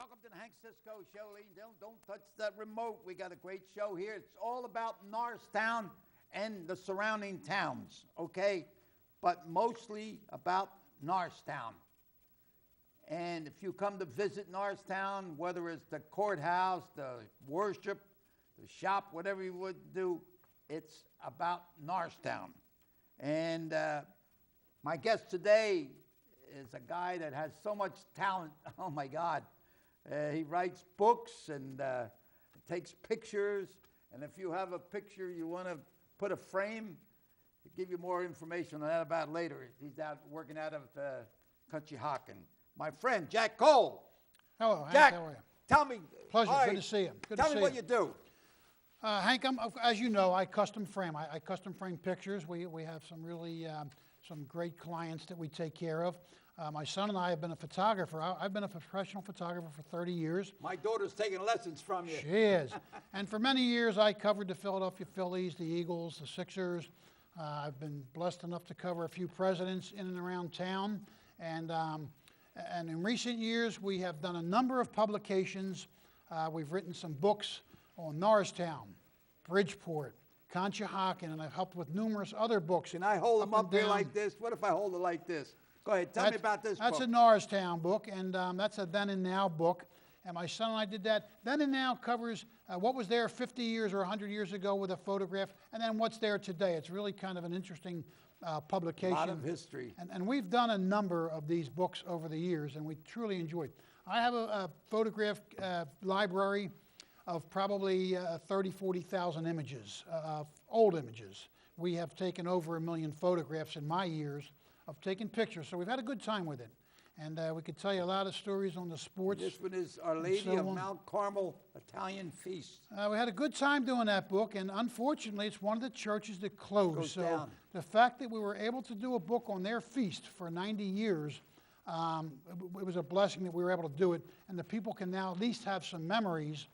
Welcome to the Hank Cisco Show, ladies and gentlemen. Don't touch that remote. We got a great show here. It's all about Norristown and the surrounding towns, okay? But mostly about Norristown. And if you come to visit Norristown, whether it's the courthouse, the worship, the shop, whatever you would do, it's about Norristown. And my guest today is a guy that has so much talent. Oh, my God. He writes books and takes pictures. And if you have a picture you want to put a frame, I'll give you more information on that about later. He's out working out of Conshohocken. My friend, Jack Cole. Hello, Hank. Jack, How are you? tell me. Pleasure. Right, Good to see you. tell me what you do. Hank, as you know, I custom frame. I custom frame pictures. We have some really some great clients that we take care of. My son and I have been a photographer. I've been a professional photographer for 30 years. My daughter's taking lessons from you. She is. And for many years, I covered the Philadelphia Phillies, the Eagles, the Sixers. I've been blessed enough to cover a few presidents in and around town. And in recent years, we have done a number of publications. We've written some books on Norristown, Bridgeport, Conshohocken, and I've helped with numerous other books. Can I hold them up here like this? What if I hold it like this? Go ahead, tell me about this book. That's a Norristown book, and that's a Then and Now book. And my son and I did that. Then and Now covers what was there 50 years or 100 years ago with a photograph, and then what's there today. It's really kind of an interesting publication. A lot of history. And we've done a number of these books over the years, and we truly enjoyed. I have a photograph library of probably 30, 40,000 images, old images. We have taken over 1 million photographs in my years of taking pictures, so we've had a good time with it. And we could tell you a lot of stories on the sports. This one is Our Lady of Mount Carmel Italian Feast. We had a good time doing that book, and unfortunately, it's one of the churches that closed. So down. The fact that we were able to do a book on their feast for 90 years, it was a blessing that we were able to do it, and the people can now at least have some memories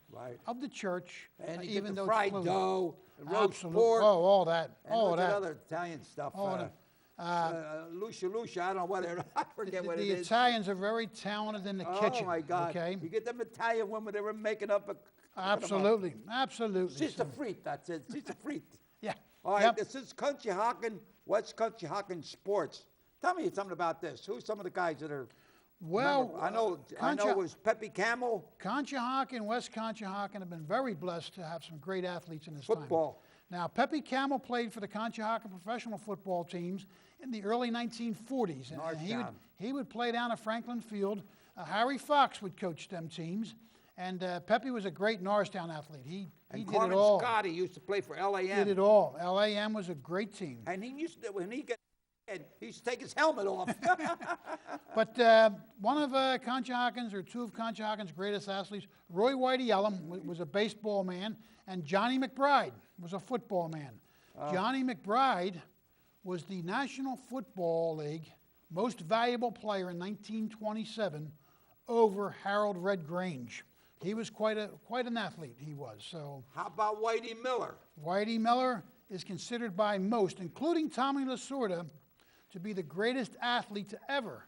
of the church, and you even get the though fried it's closed. dough, roast Absolutely. pork, all that, and all what's that. that other Italian stuff? Lucia, I don't know what it. I forget what it The is. Italians are very talented in the kitchen. Oh my God! Okay? You get them Italian women; they were making up a. Absolutely, absolutely. She's a freak. That's it. She's a freak. Yeah. All right. Yep. This is Conshohocken. What's Conshohocken Sports? Tell me something about this. Who's some of the guys that are? Well, I know it was Pepe Camel. Conshohocken, West Conshohocken have been very blessed to have some great athletes in this Football. time. Now, Pepe Camel played for the Conshohocken professional football teams in the early 1940s. And he would play down at Franklin Field. Harry Fox would coach them teams. And Pepe was a great Norristown athlete. He did it all. Scott, he used to play for LAM. Did it all. LAM was a great team. And he used to, when he got, he used to take his helmet off. But one of Conshohocken's, or two of Conshohocken's greatest athletes, Roy Whitey Ellum, was a baseball man, and Johnny McBride was a football man. Johnny McBride was the National Football League most valuable player in 1927 over Harold Red Grange. He was quite an athlete, he was. So how about Whitey Miller? Whitey Miller is considered by most, including Tommy Lasorda, to be the greatest athlete to ever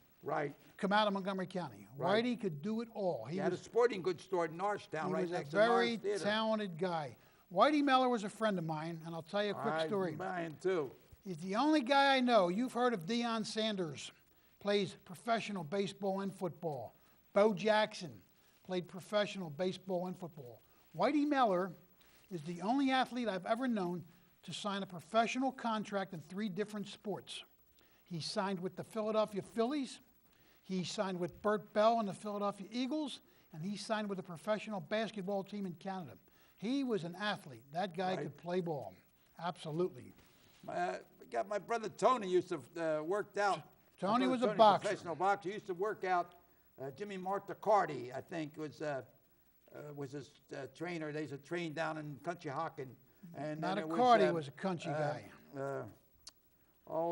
come out of Montgomery County. Whitey could do it all. He had a sporting goods store in Norristown, right next to He was a Norris very Theater. talented guy. Whitey Miller was a friend of mine, and I'll tell you a quick story. Mine too. He's the only guy I know. You've heard of Deion Sanders, plays professional baseball and football. Bo Jackson played professional baseball and football. Whitey Miller is the only athlete I've ever known to sign a professional contract in 3 different sports. He signed with the Philadelphia Phillies, he signed with Bert Bell and the Philadelphia Eagles, and he signed with a professional basketball team in Canada. He was an athlete. That guy could play ball. Absolutely. My brother Tony used to worked out. Tony was a boxer. Professional boxer. He used to work out. Jimmy Martacardi, I think, was his trainer. They used to train down in Conshohocken. And Martacardi was a country guy.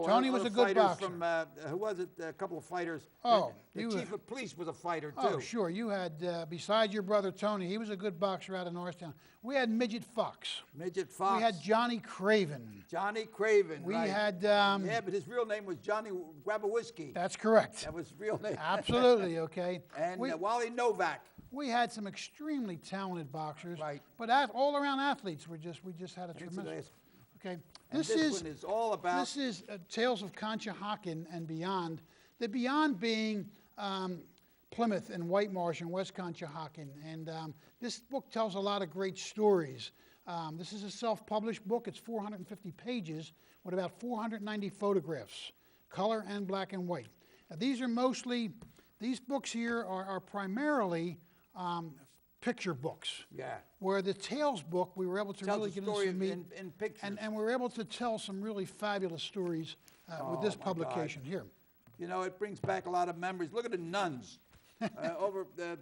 Tony was a good boxer. From, who was it? A couple of fighters. Oh, the chief of police was a fighter, too. Oh, sure. You had, besides your brother Tony, he was a good boxer out of Norristown. We had Midget Fox. Midget Fox. We had Johnny Craven. Johnny Craven, We had... yeah, but his real name was Johnny Grab a Whiskey. That's correct. That was his real name. Absolutely, okay. And Wally Novak. we had some extremely talented boxers. Right. But all-around athletes we just had a tremendous. Okay. And this one is all about. This is Tales of Conshohocken and Beyond. The Beyond being Plymouth and White Marsh and West Conshohocken. And this book tells a lot of great stories. This is a self-published book. It's 450 pages with about 490 photographs, color and black and white. Now, these books here are primarily picture books. Yeah. Where the Tales book, we were able to Tells really the get into story some meat. in pictures. And we were able to tell some really fabulous stories with this my publication here. You know, it brings back a lot of memories. Look at the nuns over the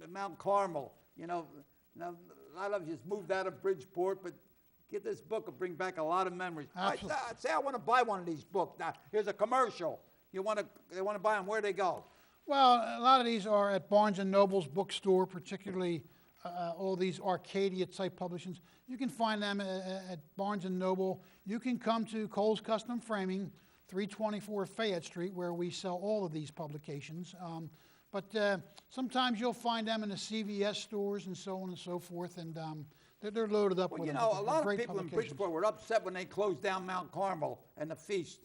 Mount Carmel. You know, now a lot of you just moved out of Bridgeport, but get this book. It'll bring back a lot of memories. Absolutely. I'd say I want to buy one of these books. Now, here's a commercial. They want to buy them. Where they go? Well, a lot of these are at Barnes & Noble's bookstore, particularly all these Arcadia-type publishings. You can find them at Barnes & Noble. You can come to Cole's Custom Framing, 324 Fayette Street, where we sell all of these publications. But sometimes you'll find them in the CVS stores and so on and so forth, and they're loaded up with Well, you them. know, They're a lot of great people in publications. Bridgeport were upset when they closed down Mount Carmel and the feast.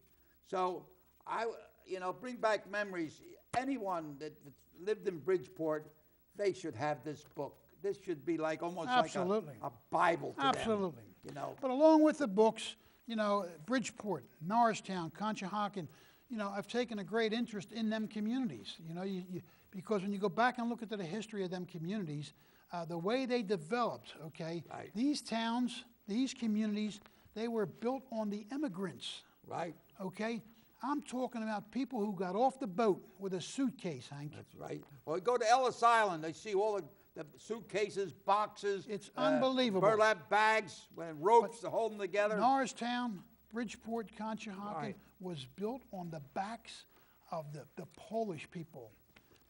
So bring back memories. Anyone that lived in Bridgeport, they should have this book. This should be like almost Absolutely. like a Bible to Absolutely. them. You know. But along with the books, Bridgeport, Norristown, Conshohocken, I've taken a great interest in them communities. Because when you go back and look at the history of them communities, the way they developed, okay, Right. these towns, these communities, they were built on the immigrants, Right. okay? I'm talking about people who got off the boat with a suitcase, Hank. That's right. Well, go to Ellis Island. They see all the suitcases, boxes. It's unbelievable. Burlap bags, and ropes to hold them together. Norristown, Bridgeport, Conshohocken Right. was built on the backs of the Polish people,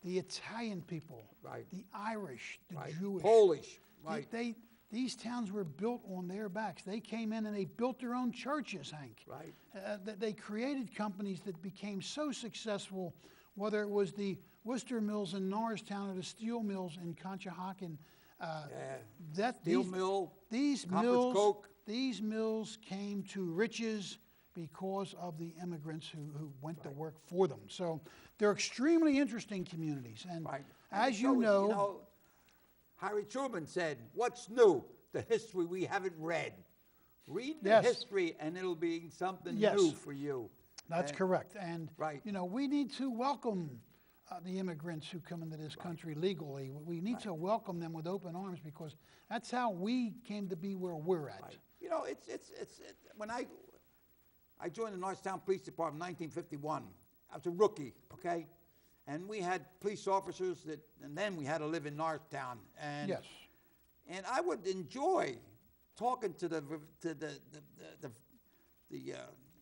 the Italian people, Right. the Irish, the Right. Jewish. Polish. Right. These towns were built on their backs. They came in and they built their own churches, Hank. Right. They created companies that became so successful, whether it was the Worcester Mills in Norristown or the steel mills in Conshohocken. Steel mill, These Compass mills, Coke. these mills came to riches because of the immigrants who went to work for them. So they're extremely interesting communities. And Right. as And you so, know, Harry Truman said, "What's new? The history we haven't read. Read the Yes. history, and it'll be something Yes. new for you." that's And- correct. And Right. we need to welcome the immigrants who come into this country legally. We need to welcome them with open arms because that's how we came to be where we're at. Right. You know, when I joined the Norristown Police Department in 1951. I was a rookie, okay? And we had police officers and then we had to live in Norristown. And Yes. And I would enjoy talking to the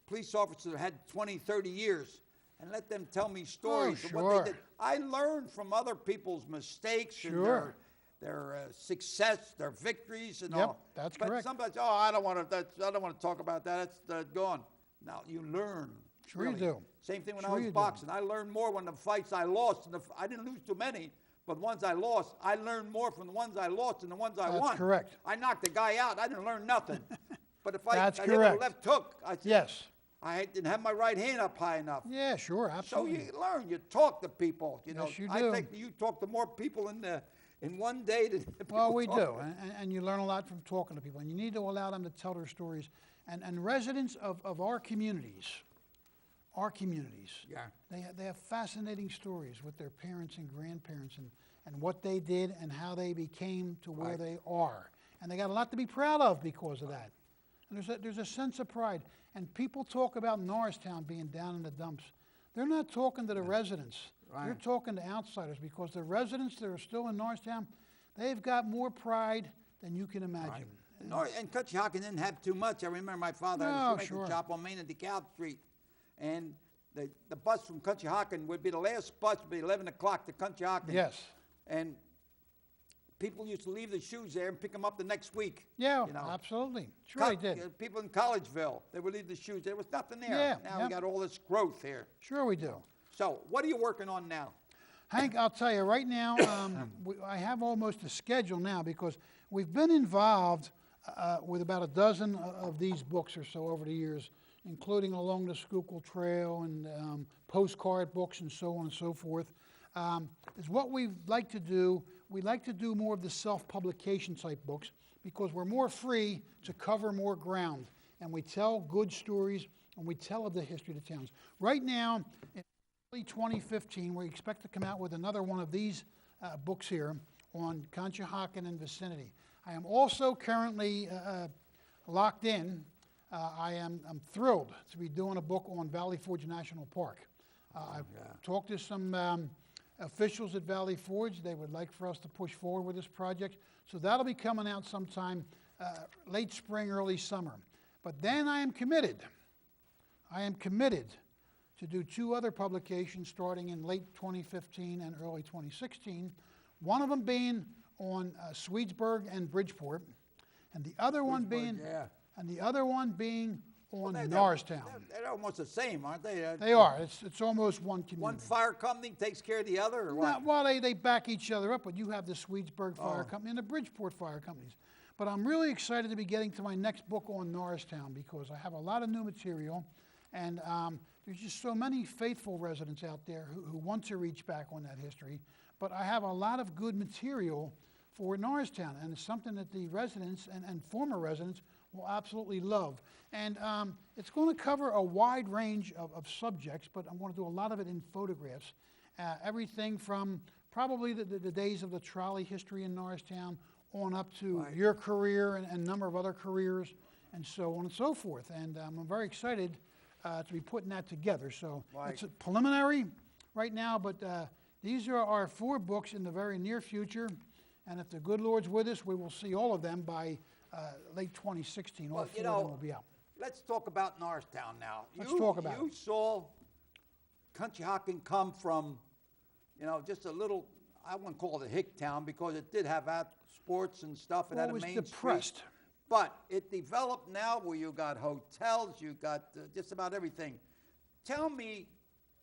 police officers that had 20, 30 years and let them tell me stories of what sure. they did. I learned from other people's mistakes Sure. and their success, their victories, and Yep, all. that's but correct. somebody says, "Oh, I don't want to talk about that. That's gone." Now you learn. Sure you really. do. Same thing when Sure I you was do. boxing. I learned more when the fights I lost. I didn't lose too many, but the ones I lost, I learned more from the ones I lost than the ones I That's won. correct. I knocked the guy out. I didn't learn nothing. But if That's I hit with a correct. left hook, I said, Yes. I didn't have my right hand up high enough. Yeah, sure, So absolutely. you learn. You talk to people. You know, Yes, you I do. think you talk to more people in one day than people Well, we talk do, to. and you learn a lot from talking to people, and you need to allow them to tell their stories. And residents of our communities, Yeah. they have fascinating stories with their parents and grandparents and what they did and how they became to where Right. they are. And they got a lot to be proud of because of that. And there's a sense of pride. And people talk about Norristown being down in the dumps. They're not talking to the residents. They're Right. talking to outsiders because the residents that are still in Norristown, they've got more pride than you can imagine. And Conshohocken didn't have too much. I remember my father had No, a shoemaker sure. shop on Main and DeKalb Street. And the bus from Conshohocken would be the last bus, would be 11 o'clock to Conshohocken. Yes. And people used to leave their shoes there and pick them up the next week. Yeah, you know. absolutely. Sure they did. People in Collegeville, they would leave the shoes. There was nothing there. Yeah, Now yep. we got all this growth here. Sure we do. So what are you working on now? Hank, I'll tell you right now, I have almost a schedule now because we've been involved with about a dozen of these books or so over the years, including Along the Schuylkill Trail and postcard books and so on and so forth. Is what we like to do. We like to do more of the self-publication type books because we're more free to cover more ground, and we tell good stories and we tell of the history of the towns. Right now, in early 2015, we expect to come out with another one of these books here on Conshohocken and vicinity. I am also currently locked in. I'm thrilled to be doing a book on Valley Forge National Park. I've talked to some officials at Valley Forge. They would like for us to push forward with this project. So that'll be coming out sometime late spring, early summer. But then I am committed to do two other publications starting in late 2015 and early 2016. One of them being on Swedesburg and Bridgeport, and the other one being on Norristown. They're almost the same, aren't they? They are. It's almost one community. One fire company takes care of the other, or No, what? well, they back each other up, but you have the Swedesburg Fire Company and the Bridgeport Fire Companies. But I'm really excited to be getting to my next book on Norristown because I have a lot of new material, and there's just so many faithful residents out there who want to reach back on that history. But I have a lot of good material for Norristown, and it's something that the residents and former residents will absolutely love. And it's going to cover a wide range of subjects, but I'm going to do a lot of it in photographs. Everything from probably the days of the trolley history in Norristown on up to your career and a number of other careers and so on and so forth. And I'm very excited to be putting that together. So it's a preliminary right now, but these are our 4 books in the very near future. And if the good Lord's with us, we will see all of them by late 2016. All 4 of them will be out. Let's talk about Norristown now. Let's talk about it. You saw Conshohocken come from, just a little, I wouldn't call it a hick town because it did have sports and stuff. It had a main depressed. Street. But it developed now where you got hotels, you got just about everything. Tell me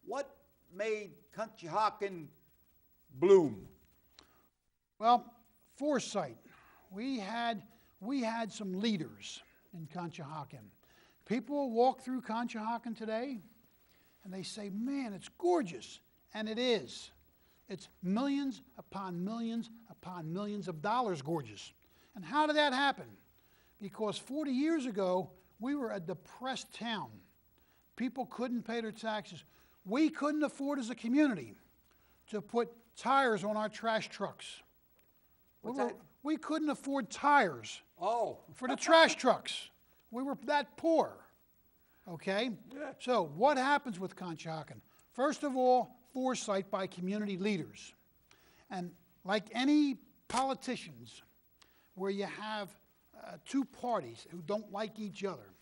what made Conshohocken bloom? Well, foresight. We had some leaders in Conshohocken. People walk through Conshohocken today and they say, man, it's gorgeous. And it is. It's millions upon millions upon millions of dollars gorgeous. And how did that happen? Because 40 years ago, we were a depressed town. People couldn't pay their taxes. We couldn't afford as a community to put tires on our trash trucks. We couldn't afford tires for the trash trucks. We were that poor, okay? Yeah. So what happens with Conshohocken? First of all, foresight by community leaders. And like any politicians, where you have 2 parties who don't like each other,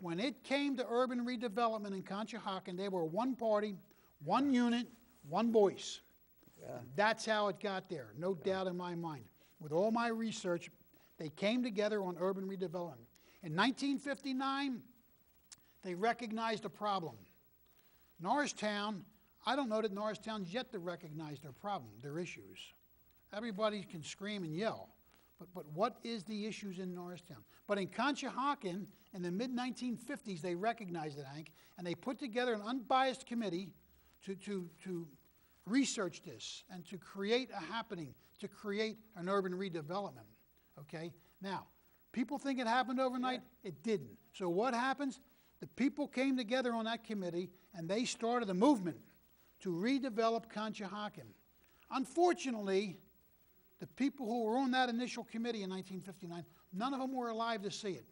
when it came to urban redevelopment in Conshohocken, they were one party, one unit, one voice. Yeah. That's how it got there, no doubt in my mind. With all my research, they came together on urban redevelopment. In 1959, they recognized a problem. Norristown, I don't know that Norristown's yet to recognize their problem, their issues. Everybody can scream and yell, but what is the issues in Norristown? But in Conshohocken, in the mid-1950s, they recognized it, Hank, and they put together an unbiased committee to research this and to create a happening, to create an urban redevelopment, okay? Now, people think it happened overnight. Yeah. It didn't. So what happens? The people came together on that committee, and they started a movement to redevelop Conshohocken. Unfortunately, the people who were on that initial committee in 1959, none of them were alive to see it.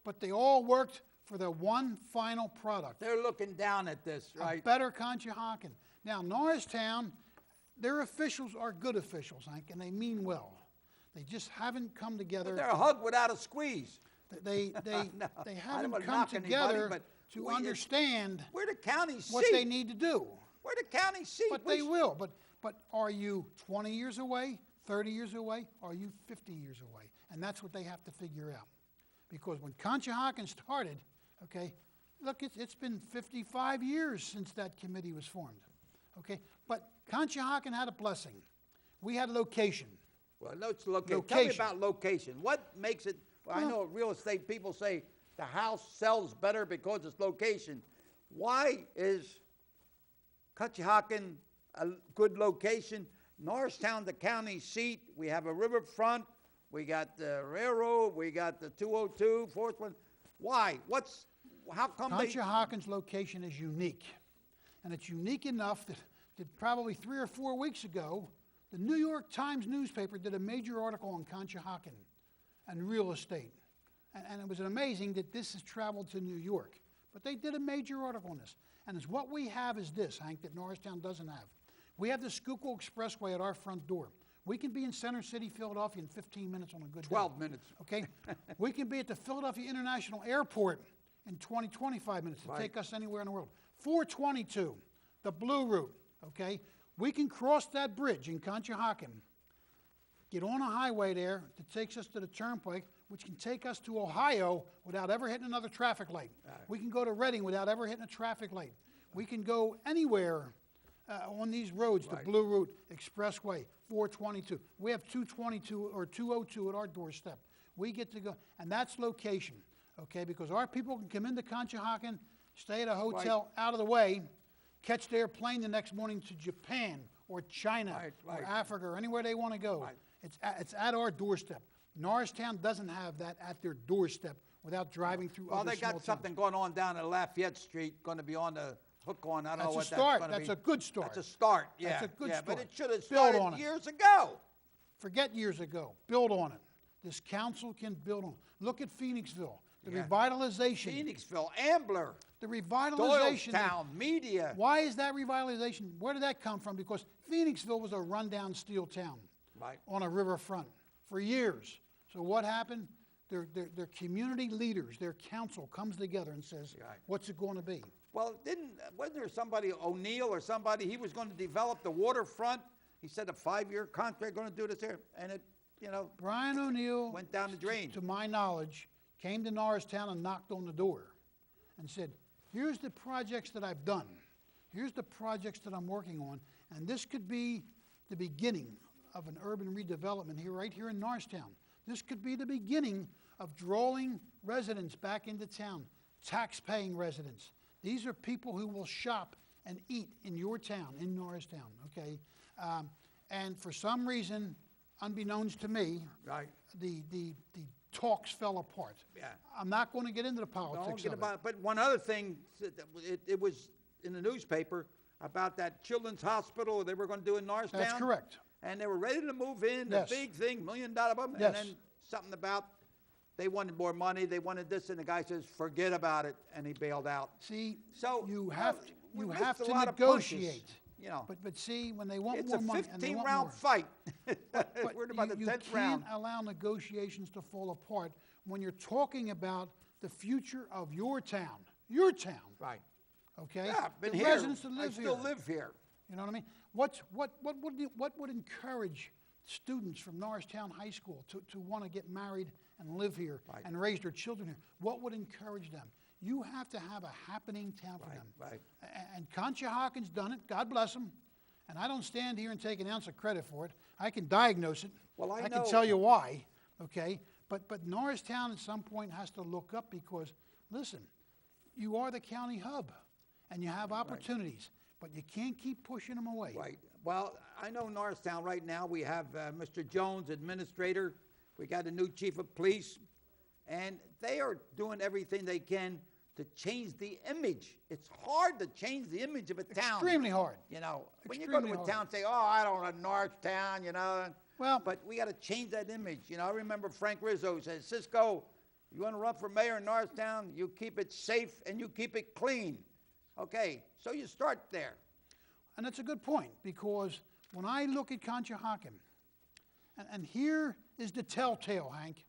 But they all worked for the one final product. They're looking down at this, right? A better Conshohocken. Now, Norristown, their officials are good officials, Hank, and they mean well. They just haven't come together. But they're a hug without a squeeze. They haven't come together to understand we're the county seat. What they need to do. We're the county seat. But they will. But are you 20 years away, 30 years away, or are you 50 years away? And that's what they have to figure out. Because when Conshohocken started, okay, look, it's been 55 years since that committee was formed. Okay, but Conshohocken had a blessing. We had location. Well, let's look at, tell me Location. about location. What makes it, well, I Well- know real estate people say the house sells better because it's location. Why is Conshohocken a good location? Norristown, the county seat, we have a riverfront, we got the railroad, we got the 202, fourth one. Why? How come they? Conshohocken's location is unique. And it's unique enough that probably 3 or 4 weeks ago, the New York Times newspaper did a major article on Conshohocken and real estate. And it was amazing that this has traveled to New York. But they did a major article on this. And it's what we have is this, Hank, that Norristown doesn't have. We have the Schuylkill Expressway at our front door. We can be in Center City, Philadelphia in 15 minutes on a good day. 12 minutes. Okay? We can be at the Philadelphia International Airport in 20, 25 minutes to Right. take us anywhere in the world. 422, the Blue Route, okay? We can cross that bridge in Conshohocken, get on a highway there that takes us to the Turnpike, which can take us to Ohio without ever hitting another traffic light. We can go to Reading without ever hitting a traffic light. We can go anywhere on these roads, Right. the Blue Route, Expressway, 422. We have 222 or 202 at our doorstep. We get to go, and that's location, okay? Because our people can come into Conshohocken, stay at a hotel out of the way, catch their plane the next morning to Japan or China Right. or Africa or anywhere they want to go. Right. It's at our doorstep. Norristown doesn't have that at their doorstep without driving through Well, other they small got something going on down at Lafayette Street, going to be on the hook on. I don't know That's a what start. that's going to be. That's a good start. That's a start, yeah. That's a good yeah, But start. it should have Build started on it. years ago. Forget years ago. Build on it. This council can build on it. Look at Phoenixville. The Yeah. revitalization. Phoenixville, Ambler, The revitalization. Doylestown, Media. Why is that revitalization? Where did that come from? Because Phoenixville was a rundown steel town Right. on a riverfront for years. So what happened? Their community leaders, their council comes together and says, Right. what's it going to be? Well, wasn't there somebody, O'Neill or somebody, he was going to develop the waterfront? He said a 5-year contract, going to do this here, and it, Brian O'Neill, went down the drain. to my knowledge, came to Norristown and knocked on the door and said, here's the projects that I've done. Here's the projects that I'm working on, and this could be the beginning of an urban redevelopment here, right here in Norristown. This could be the beginning of drawing residents back into town, tax-paying residents. These are people who will shop and eat in your town, in Norristown, okay? And for some reason, unbeknownst to me, Right. the talks fell apart. Yeah. I'm not going to get into the Don't politics get of about it. But one other thing, it was in the newspaper about that children's hospital they were going to do in Norristown. That's correct. And they were ready to move in, Yes. the big thing, $1 million boom, Yes. and then something about they wanted more money, they wanted this, and the guy says, forget about it, and he bailed out. See, So you have we you missed have a to lot of punches, negotiate. you know. But see, when they want It's more a money and they want 15-round more, fight. but We're about the you 10th round. can't allow negotiations to fall apart when you're talking about the future of your town. Your town, Right. okay? Yeah, I've been the here. residents that I live still here. live here. You know what I mean? What would encourage students from Norristown High School to want to get married and live here Right. and raise their children here? What would encourage them? You have to have a happening town for Right, them. right. And Conshohocken's done it. God bless them. And I don't stand here and take an ounce of credit for it. I can diagnose it. Well, I can know- tell you why, okay? But Norristown at some point has to look up because, listen, you are the county hub, and you have opportunities, but you can't keep pushing them away. Right. Well, I know Norristown right now, we have Mr. Jones, administrator. We got a new chief of police. And they are doing everything they can to change the image. It's hard to change the image of a town. Extremely hard. You know, when you go to Extremely a hard. town and say, oh, I don't know Norristown, you know. Well- but we got to change that image. You know, I remember Frank Rizzo said, Cisco, you want to run for mayor in Norristown, you keep it safe and you keep it clean. Okay, so you start there. And that's a good point, because when I look at Conshohocken, and here is the telltale, Hank.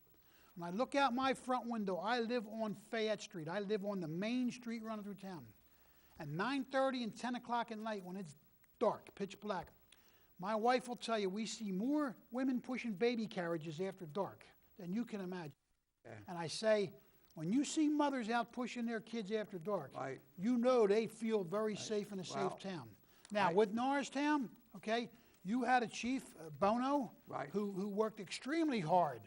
When I look out my front window, I live on Fayette Street. I live on the main street running through town. At 9:30 and 10 o'clock at night, when it's dark, pitch black, my wife will tell you we see more women pushing baby carriages after dark than you can imagine. Yeah. And I say, when you see mothers out pushing their kids after dark, Right. you know they feel very safe in a Wow. safe town. Now, Right. with Norristown, okay, you had a chief, Bono, Right. who worked extremely hard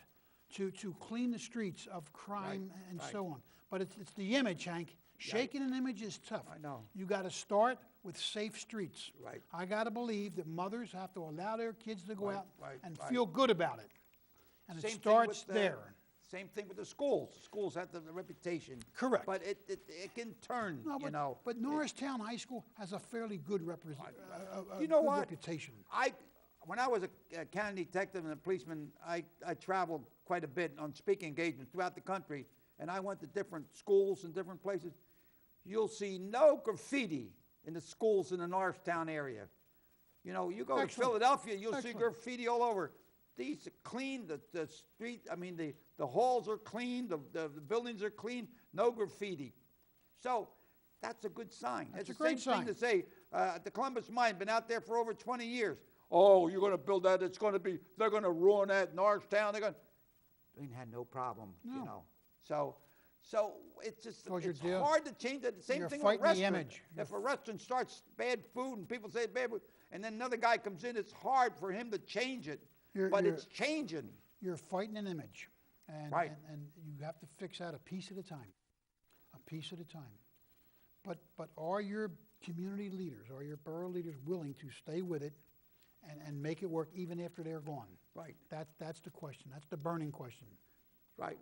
to clean the streets of crime and right. so on. But it's the image, Hank. Shaking an image is tough. I know. You got to start with safe streets. Right. I got to believe that mothers have to allow their kids to go Right, out right, and right. feel good about it. And Same it thing starts with the- there. Same thing with the schools. Schools have the reputation. Correct. But it can turn, No, you know. but Norristown High School has a fairly good You know good what? reputation. When I was a county detective and a policeman, I traveled quite a bit on speaking engagements throughout the country, and I went to different schools and different places. You'll see no graffiti in the schools in the Norristown area. You know, you go to Excellent. Philadelphia, you'll see Excellent. graffiti all over. These are clean, the street, I mean, the halls are clean, the buildings are clean, no graffiti. So that's a good sign. That's a It's great the same sign. thing to say, the Columbus Mine, been out there for over 20 years. Oh, you're going to build that, they're going to ruin that, Norristown, they had no problem, you No. know. So it's just, Because you're it's deal- hard to change it. The same you're thing with a fighting the restaurant. image. If a restaurant starts bad food and people say bad food, and then another guy comes in, it's hard for him to change it. But it's changing. You're fighting an image. And, Right. and you have to fix that a piece at a time. A piece at a time. But are your community leaders, are your borough leaders willing to stay with it and make it work even after they're gone? Right. That's the question. That's the burning question. Right.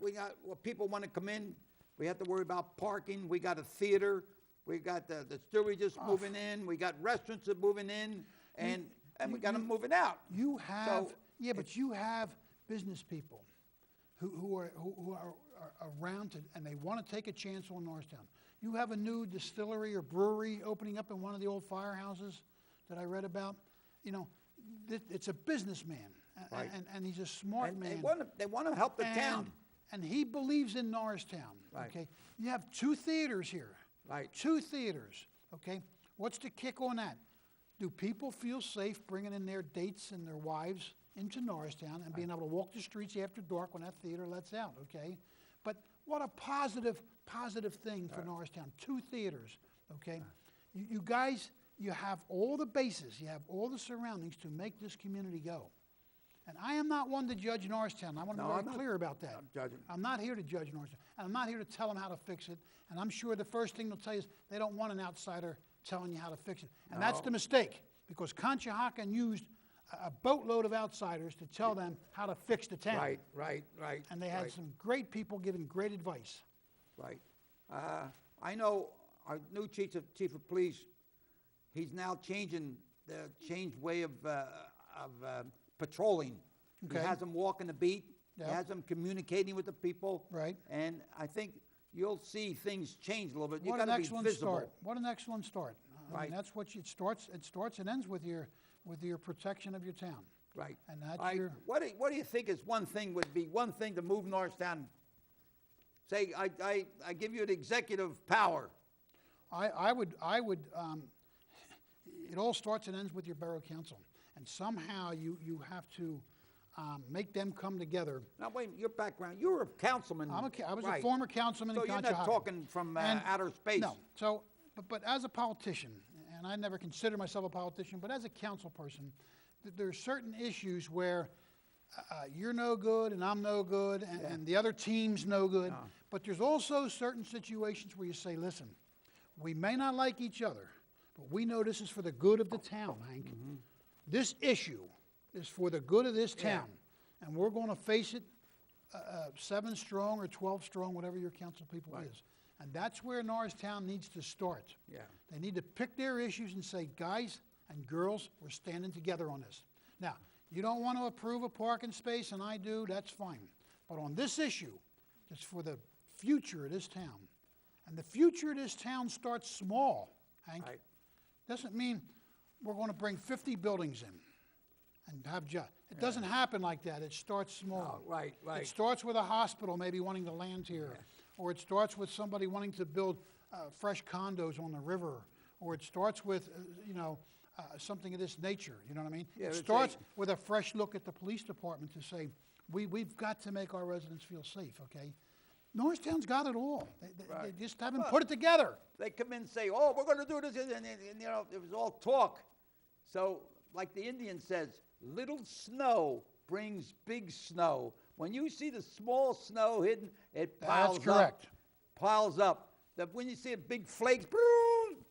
People want to come in. We have to worry about parking. We got a theater. We got the stewages moving in. We got restaurants that moving in, and we got them moving out. You have, So but you have business people who are around and they want to take a chance on Norristown. You have a new distillery or brewery opening up in one of the old firehouses that I read about. You know, it's a businessman, Right. and he's a smart and man. they want to help the town. And he believes in Norristown. Right. Okay, you have 2 theaters here. Right. 2 theaters. Okay, what's the kick on that? Do people feel safe bringing in their dates and their wives into Norristown and being able to walk the streets after dark when that theater lets out? Okay, but what a positive thing for Norristown. 2 theaters. Okay, you guys, you have all the bases, you have all the surroundings to make this community go. And I am not one to judge Norristown. I want to be No, very I'm not- clear about that. I'm judging. I'm not here to judge Norristown. And I'm not here to tell them how to fix it. And I'm sure the first thing they'll tell you is they don't want an outsider telling you how to fix it. And that's No. the mistake, because Conshohocken used a boatload of outsiders to tell them how to fix the town. Right. And they had some great people giving great advice. Right. I know our new chief of police. He's now changed way of patrolling. Okay. He has them walking the beat. Yep. He has them communicating with the people. Right. And I think you'll see things change a little bit. You What got an to be excellent visible. start. What an excellent start. I Right. mean, that's what it starts and ends with your protection of your town. Right. And that's I- your What do you think is one thing to move Norristown? Say, I give you the executive power. I would, it all starts and ends with your borough council. And somehow you have to make them come together. Now, wait, your background, you were a councilman. I was a right. former councilman So in you're Conshohocken. not talking from And- outer space. No, so, but as a politician, and I never considered myself a politician, but as a council person, there's certain issues where you're no good and I'm no good and the other team's no good. No. But there's also certain situations where you say, listen, we may not like each other, but we know this is for the good of the town, Hank. Mm-hmm. This issue is for the good of this town. And we're going to face it 7 strong or 12 strong, whatever your council people Right. is. And that's where Norristown needs to start. Yeah. They need to pick their issues and say, guys and girls, we're standing together on this. Now, you don't want to approve a parking space, and I do, that's fine. But on this issue, it's for the future of this town. And the future of this town starts small, Hank. Right. Doesn't mean we're going to bring 50 buildings in and have jobs. It doesn't happen like that. It starts small. No, right. It starts with a hospital maybe wanting to land here, or it starts with somebody wanting to build fresh condos on the river, or it starts with, something of this nature, you know what I mean? Yeah, It it's starts with a fresh look at the police department to say, we've got to make our residents feel safe, okay? Norristown's got it all. They Right. just haven't put it together. They come in and say, oh, we're going to do this, and it was all talk. So, like the Indian says, little snow brings big snow. When you see the small snow hidden, it piles That's correct. up. Piles up. That when you see a big flakes,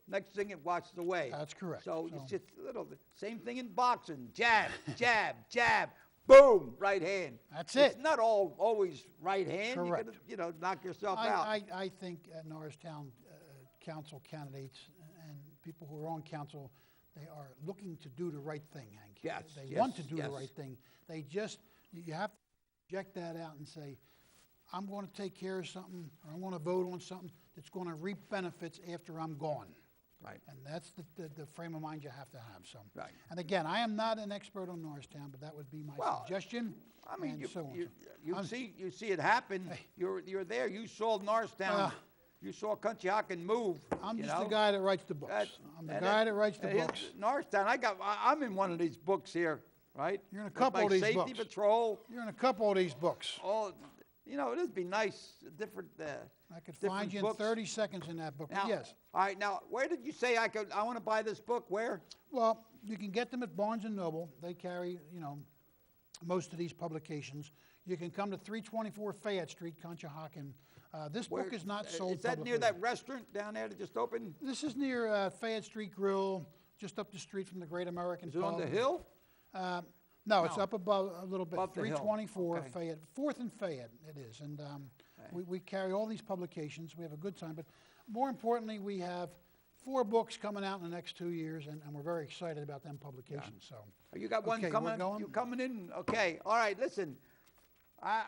next thing it washes away. That's correct. So it's just a little. Same thing in boxing. Jab, jab, jab. Boom, right hand. That's It's it. not always right hand. Correct. You can, knock yourself out. I think Norristown council candidates and people who are on council, they are looking to do the right thing, Hank. Yes, They yes, want to do yes. the right thing. They just, you have to project that out and say, I'm going to take care of something, or I'm going to vote on something that's going to reap benefits after I'm gone. Right. And that's the frame of mind you have to have. So, Right. And again, I am not an expert on Norristown, but that would be my Well, suggestion. I mean, and so on. you see it happen. Hey. You're there. You saw Norristown. You saw Conshohocken move. I'm you just the know? guy that writes the books. I'm the guy that writes the books. Norristown. I'm in one of these books here, right? You're in a With couple my of these Safety books. Patrol. You're in a couple of these books. Oh, it'd be nice. Different. I could different find you in books. 30 seconds in that book. But Now, yes. All right. Now, where did you say I want to buy this book? Where? Well, you can get them at Barnes and Noble. They carry, most of these publications. You can come to 324 Fayette Street, Conshohocken. This book is not sold Is that near publicly. that restaurant down there that just opened? This is near Fayette Street Grill, just up the street from the Great American Is it Pub. on the hill? No, it's No. up above a little bit. Above the hill. 324 Okay. Fayette, 4th and Fayette it is. And we carry all these publications. We have a good time. But more importantly, we have 4 books coming out in the next 2 years, and we're very excited about them publications. So, You got one Okay, we're coming? going? You coming in? Okay. All right. Listen, I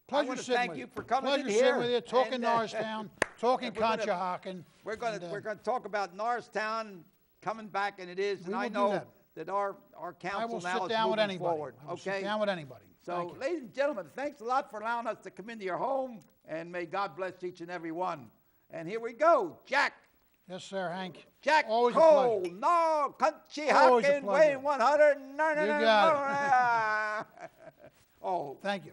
pleasure want to sitting thank with you for coming Pleasure in sitting here. with you, talking and, Norristown, talking we're gonna- Conshohocken. We're going and, to talk about Norristown coming back, and it is. We And I will do know that. our council I will now sit is down with moving anybody. forward. I will Okay. sit down with anybody. So, Thank you. ladies and gentlemen, thanks a lot for allowing us to come into your home, and may God bless each and every one. And here we go, Jack. Yes, sir, Hank. Jack Always a Cole, pleasure. no, Always a Conshohocken, pleasure. Wayne 100. You got Oh, Thank you.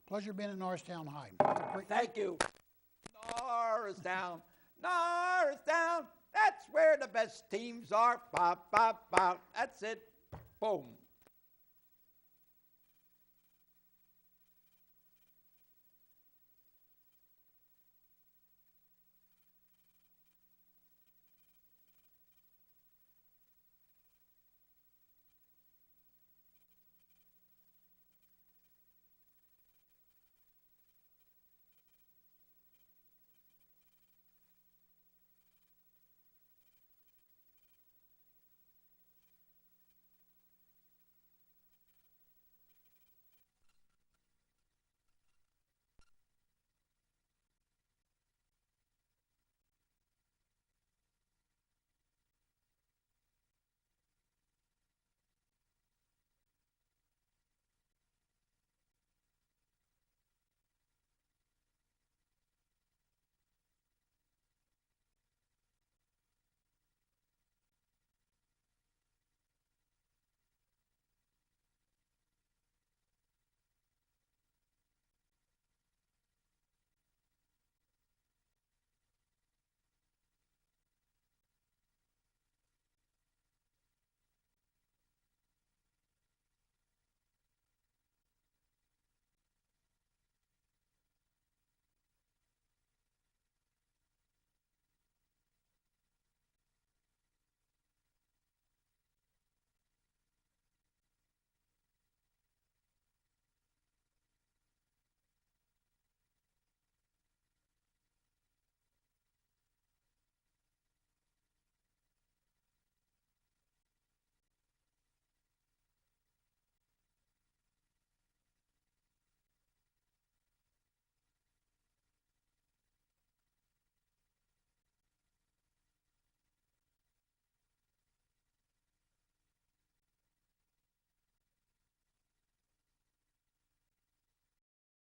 Pleasure being at Norristown High. Have a great- thank you. Norristown, Norristown, that's where the best teams are. Bop, bop, bop. That's it. Boom.